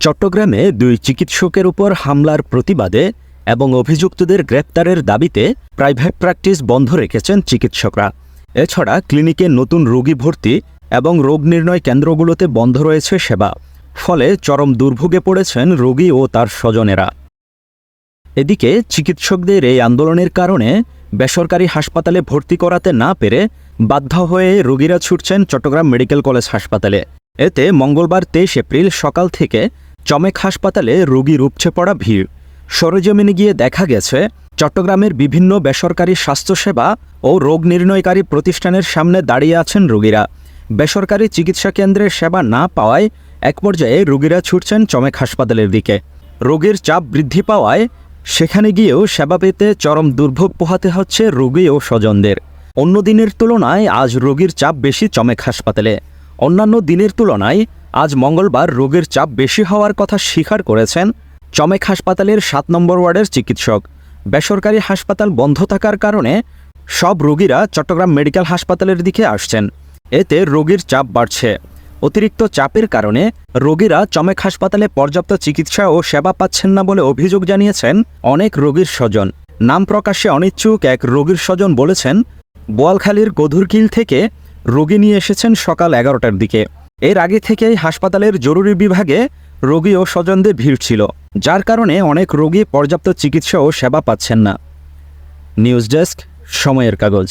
চট্টগ্রামে দুই চিকিৎসকের উপর হামলার প্রতিবাদে এবং অভিযুক্তদের গ্রেপ্তারের দাবিতে প্রাইভেট প্র্যাকটিস বন্ধ রেখেছেন চিকিৎসকরা। এছাড়া ক্লিনিকে নতুন রোগী ভর্তি এবং রোগ নির্ণয় কেন্দ্রগুলোতে বন্ধ রয়েছে সেবা। ফলে চরম দুর্ভোগে পড়েছেন রোগী ও তার স্বজনেরা। এদিকে চিকিৎসকদের এই আন্দোলনের কারণে বেসরকারি হাসপাতালে ভর্তি করাতে না পেরে বাধ্য হয়ে রোগীরা ছুটছেন চট্টগ্রাম মেডিকেল কলেজ হাসপাতালে। এতে মঙ্গলবার 23 এপ্রিল সকাল থেকে চমেক হাসপাতালে রোগীর উপচে পড়া ভিড়। সরেজমিনে গিয়ে দেখা গেছে চট্টগ্রামের বিভিন্ন বেসরকারি স্বাস্থ্যসেবা ও রোগ নির্ণয়কারী প্রতিষ্ঠানের সামনে দাঁড়িয়ে আছেন রোগীরা। বেসরকারি চিকিৎসা কেন্দ্রের সেবা না পাওয়ায় এক পর্যায়ে রোগীরা ছুটছেন চমেক হাসপাতালের দিকে। রোগীর চাপ বৃদ্ধি পাওয়ায় সেখানে গিয়েও সেবা পেতে চরম দুর্ভোগ পোহাতে হচ্ছে রোগী ও স্বজনদের। অন্য দিনের তুলনায় আজ রোগীর চাপ বেশি চমেক হাসপাতালে। অন্যান্য দিনের তুলনায় আজ মঙ্গলবার রোগীর চাপ বেশি হওয়ার কথা স্বীকার করেছেন চমেক হাসপাতালের 7 নম্বর ওয়ার্ডের চিকিৎসক। বেসরকারি হাসপাতাল বন্ধ থাকার কারণে সব রোগীরা চট্টগ্রাম মেডিকেল হাসপাতালের দিকে আসছেন। এতে রোগীর চাপ বাড়ছে। অতিরিক্ত চাপের কারণে রোগীরা চমেক হাসপাতালে পর্যাপ্ত চিকিৎসা ও সেবা পাচ্ছেন না বলে অভিযোগ জানিয়েছেন অনেক রোগীর স্বজন। নাম প্রকাশে অনিচ্ছুক এক রোগীর স্বজন বলেছেন, বোয়ালখালীর গধুরকিল থেকে রোগী নিয়ে এসেছেন সকাল 11টার দিকে। এর আগে থেকেই হাসপাতালের জরুরি বিভাগে রোগী ও স্বজনদের ভিড় ছিল, যার কারণে অনেক রোগী পর্যাপ্ত চিকিৎসা ও সেবা পাচ্ছেন না। নিউজ ডেস্ক, সময়ের কাগজ।